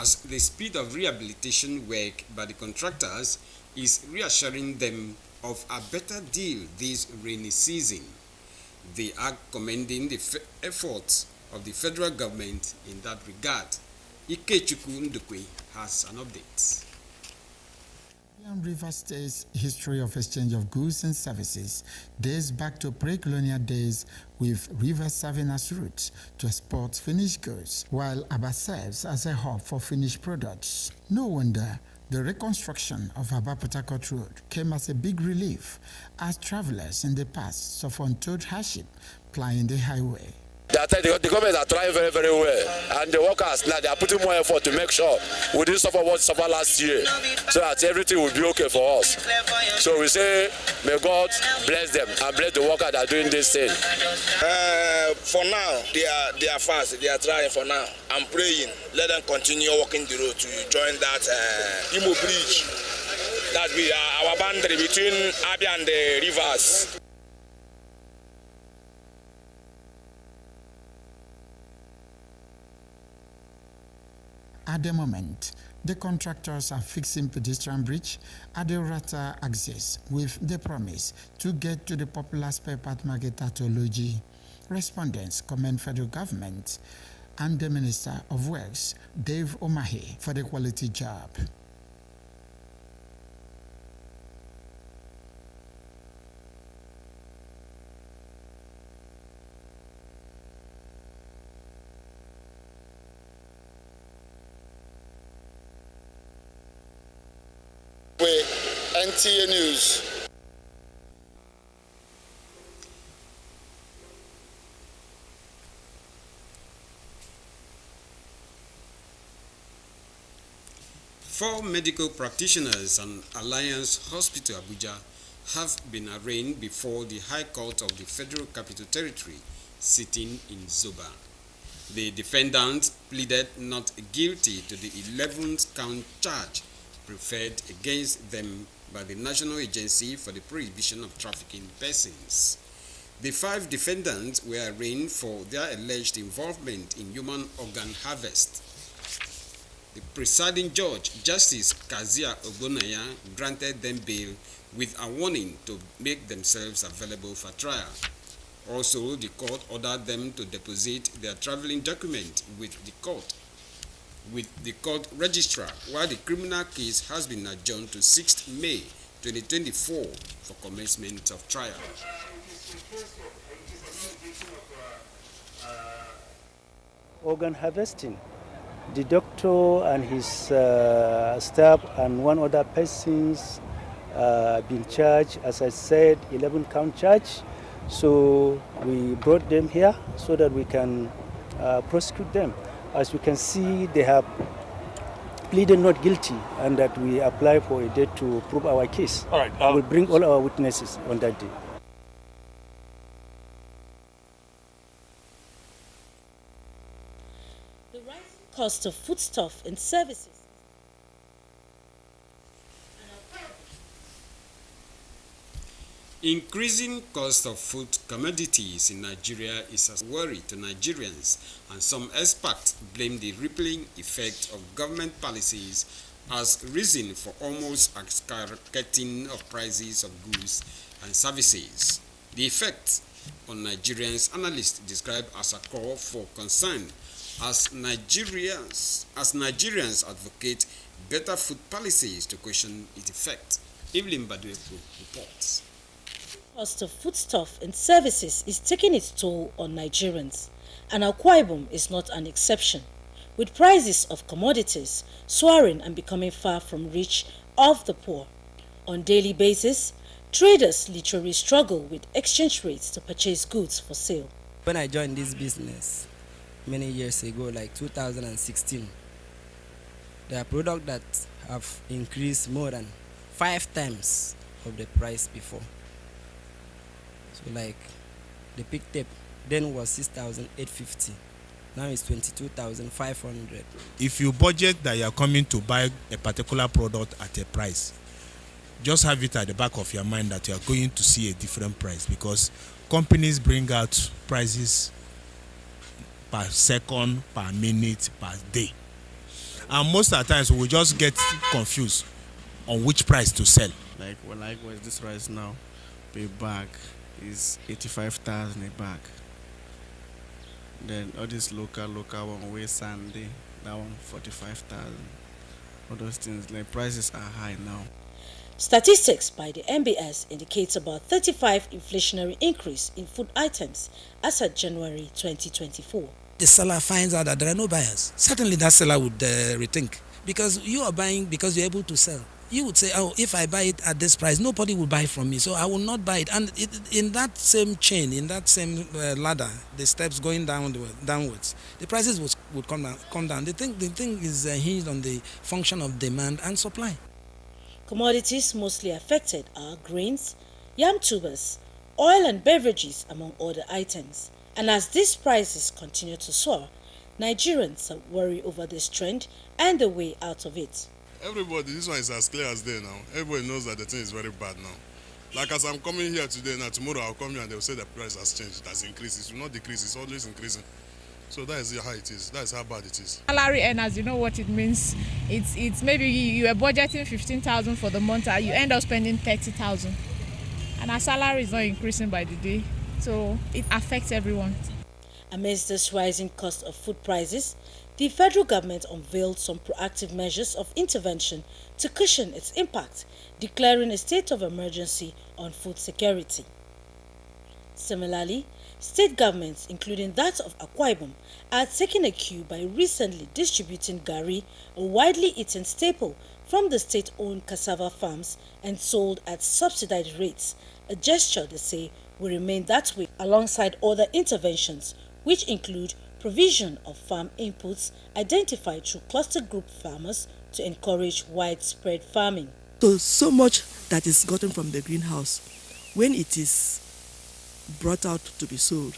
as the speed of rehabilitation work by the contractors is reassuring them of a better deal this rainy season. They are commending the efforts of the federal government in that regard. Ikechukwu Ndukwe has an update. River State's history of exchange of goods and services dates back to pre-colonial days, with rivers serving as routes to export finished goods, while Aba serves as a hub for finished products. No wonder the reconstruction of Aba Port Harcourt Road came as a big relief, as travelers in the past suffered untold hardship plying the highway. The government are trying very, very well, and the workers now they are putting more effort to make sure we didn't suffer what we suffered last year, so that everything will be okay for us. So we say, may God bless them and bless the workers that are doing this thing. For now, they are fast. They are trying for now. I'm praying. Let them continue walking the road to join that Imo Bridge. That we are our boundary between Abia and the rivers. At the moment, the contractors are fixing pedestrian bridge at the Rata axis with the promise to get to the popular spare part market at Oloji. Respondents commend federal government and the Minister of Works, Dave Omahe, for the quality job. NNews. Four medical practitioners and Alliance Hospital Abuja have been arraigned before the High Court of the Federal Capital Territory sitting in Zoba. The defendants pleaded not guilty to the 11th count charge preferred against them by the National Agency for the Prohibition of Trafficking Persons. The five defendants were arraigned for their alleged involvement in human organ harvest. The presiding judge, Justice Kazia Ogonaya, granted them bail with a warning to make themselves available for trial. Also, the court ordered them to deposit their traveling document with the court registrar, while the criminal case has been adjourned to 6th May 2024 for commencement of trial. Organ harvesting. The doctor and his staff and one other persons been charged, as I said, 11 count charge. So we brought them here so that we can prosecute them. As you can see, they have pleaded not guilty, and that we apply for a date to prove our case. All right. We'll bring all our witnesses on that day. The rising cost of foodstuff and services. Increasing cost of food commodities in Nigeria is a worry to Nigerians, and some experts blame the rippling effect of government policies as reason for almost a skyrocketing of prices of goods and services. The effect on Nigerians, analysts describe as a call for concern as Nigerians advocate better food policies to question its effect. Evelyn Badueku reports. Cost of foodstuff and services is taking its toll on Nigerians, and Akwa Ibom is not an exception, with prices of commodities soaring and becoming far from reach of the poor. On daily basis, traders literally struggle with exchange rates to purchase goods for sale. When I joined this business many years ago, like 2016, there are products that have increased more than 5 times of the price before. So like the pig tape then was 6,850. Now it's 22,500. If you budget that you are coming to buy a particular product at a price, just have it at the back of your mind that you are going to see a different price, because companies bring out prices per second, per minute, per day. And most of the times we will just get confused on which price to sell. Like likewise, this rice now per bag is 85,000 a bag. Then all this local one, way Sunday, that one 45,000. All those things, like prices are high now. Statistics by the MBS indicates about 35 inflationary increase in food items as of January 2024. The seller finds out that there are no buyers. Certainly that seller would rethink, because you are buying because you're able to sell. You would say, oh, if I buy it at this price, nobody will buy from me, so I will not buy it. And in that same chain, in that same ladder, the steps going downwards, the prices would come down. The thing is hinged on the function of demand and supply. Commodities mostly affected are grains, yam tubers, oil and beverages, among other items. And as these prices continue to soar, Nigerians are worried over this trend and the way out of it. Everybody, this one is as clear as day now. Everybody knows that the thing is very bad now. Like as I'm coming here today, now tomorrow I'll come here and they'll say the price has changed, it has increased. It will not decrease, it's always increasing. So that is how it is. That is how bad it is. Salary earners, you know what it means. It's maybe you are budgeting 15,000 for the month, you end up spending 30,000, and our salary is not increasing by the day. So it affects everyone. Amidst this rising cost of food prices, the federal government unveiled some proactive measures of intervention to cushion its impact, declaring a state of emergency on food security. Similarly, state governments, including that of Akwa Ibom, are taking a cue by recently distributing garri, a widely eaten staple, from the state-owned cassava farms and sold at subsidized rates, a gesture they say will remain that way alongside other interventions, which include provision of farm inputs identified through cluster group farmers to encourage widespread farming. So much that is gotten from the greenhouse, when it is brought out to be sold,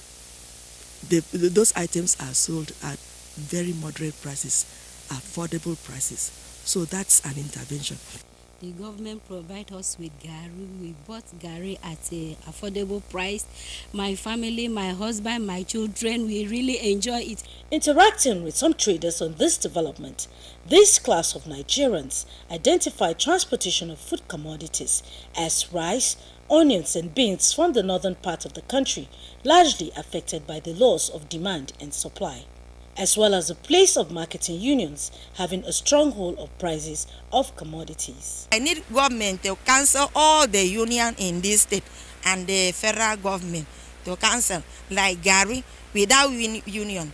those items are sold at very moderate prices, affordable prices. So that's an intervention. The government provides us with garri. We bought garri at an affordable price. My family, my husband, my children, we really enjoy it. Interacting with some traders on this development, this class of Nigerians identified transportation of food commodities as rice, onions and beans from the northern part of the country, largely affected by the loss of demand and supply, as well as the place of marketing unions having a stronghold of prices of commodities. I need government to cancel all the union in this state and the federal government to cancel, like garri. Without union,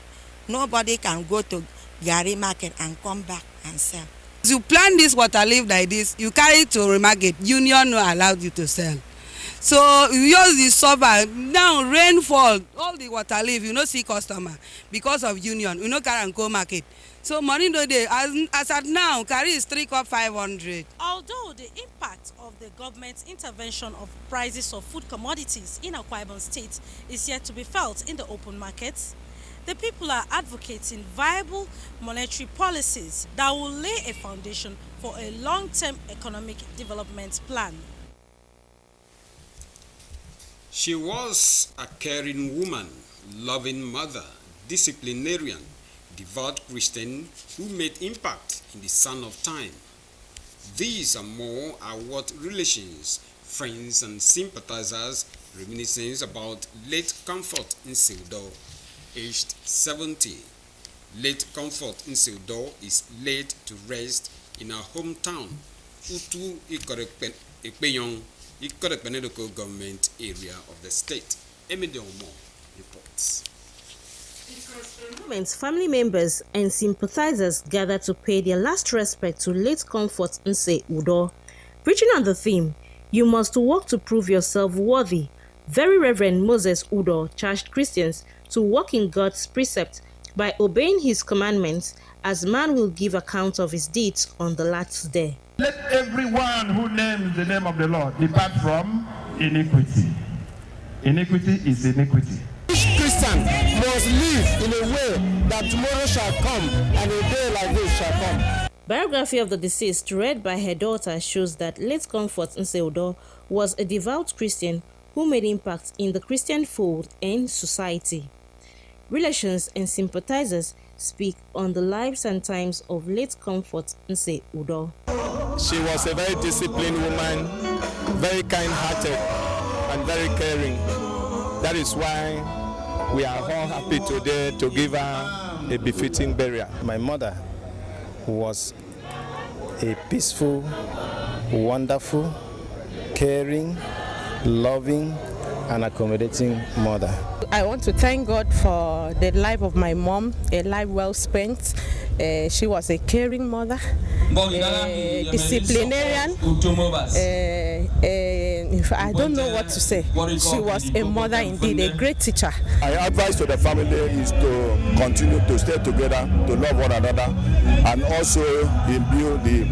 nobody can go to garri market and come back and sell. You plant this water leaf like this, you carry it to remarket, union no allow you to sell. So you use the suffer, now rainfall, all the water leaf, you no see customer because of union, you no carry and go market. So money no dey, as at now, carry is 3 cup 500. Although the impact of the government's intervention of prices of food commodities in Akwa Ibom State is yet to be felt in the open markets, the people are advocating viable monetary policies that will lay a foundation for a long-term economic development plan. She was a caring woman, loving mother, disciplinarian, devout Christian who made impact in the sun of time. These and more are what relations, friends and sympathizers reminiscence about late Comfort Nsildo, aged 70. Late Comfort Nsildo is laid to rest in her hometown, Utu Ikorekpenyong, Ikorekpene local government area of the state. Emide Omo reports. Family members and sympathizers gathered to pay their last respect to late Comfort Nsildo. Preaching on the theme, "You must work to prove yourself worthy," Very Reverend Moses Udo charged Christians to walk in God's precept by obeying his commandments, as man will give account of his deeds on the last day. Let everyone who names the name of the Lord depart from iniquity. Iniquity is iniquity. Each Christian must live in a way that tomorrow shall come and a day like this shall come. Biography of the deceased, read by her daughter, shows that late Comfort Nsildo was a devout Christian who made impact in the Christian fold and society. Relations and sympathizers speak on the lives and times of late Comfort Nse Udo. She was a very disciplined woman, very kind-hearted and very caring. That is why we are all happy today to give her a befitting burial. My mother was a peaceful, wonderful, caring, loving, and accommodating mother. I want to thank God for the life of my mom, a life well spent. She was a caring mother, a disciplinarian. I don't know what to say. She was a mother indeed, a great teacher. My advice to the family is to continue to stay together, to love one another, and also imbue the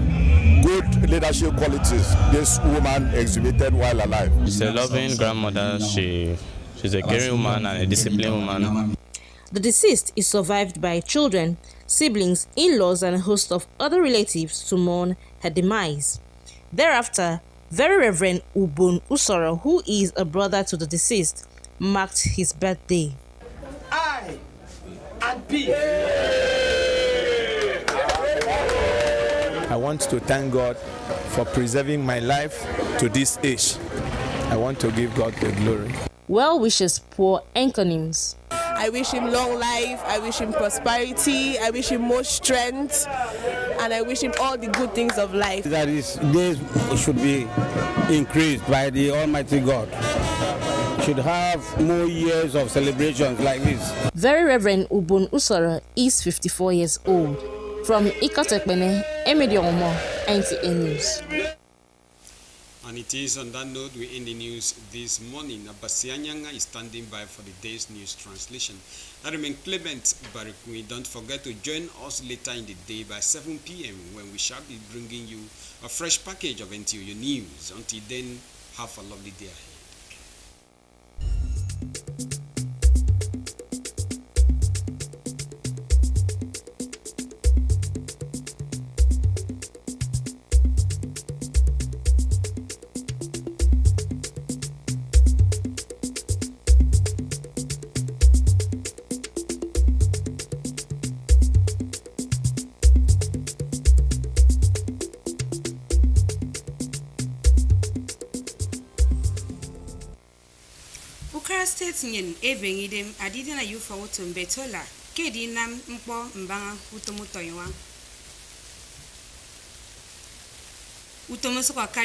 good leadership qualities this woman exhibited while alive. She's a loving grandmother. She's a caring woman and a disciplined woman. The deceased is survived by children, siblings, in-laws, and a host of other relatives to mourn her demise. Thereafter, Very Reverend Ubun Usoro, who is a brother to the deceased, marked his birthday. I and peace. I want to thank God for preserving my life to this age. I want to give God the glory. Well wishes pour encomiums. I wish him long life, I wish him prosperity, I wish him more strength, and I wish him all the good things of life. That is, days should be increased by the Almighty God. Should have more years of celebrations like this. Very Reverend Ubun Usoro is 54 years old. From Ikatekpene, Emediomo, NNews. And it is on that note we end the news this morning. Abasianyanga is standing by for the day's news translation. I remain Clement Barikui. Don't forget to join us later in the day by 7 p.m. when we shall be bringing you a fresh package of NTU news. Until then, have a lovely day ahead. State nyen ebengidem adidi na yufa woto mbetola kedi nam mpo mbanga utomutoywa utomuso kwa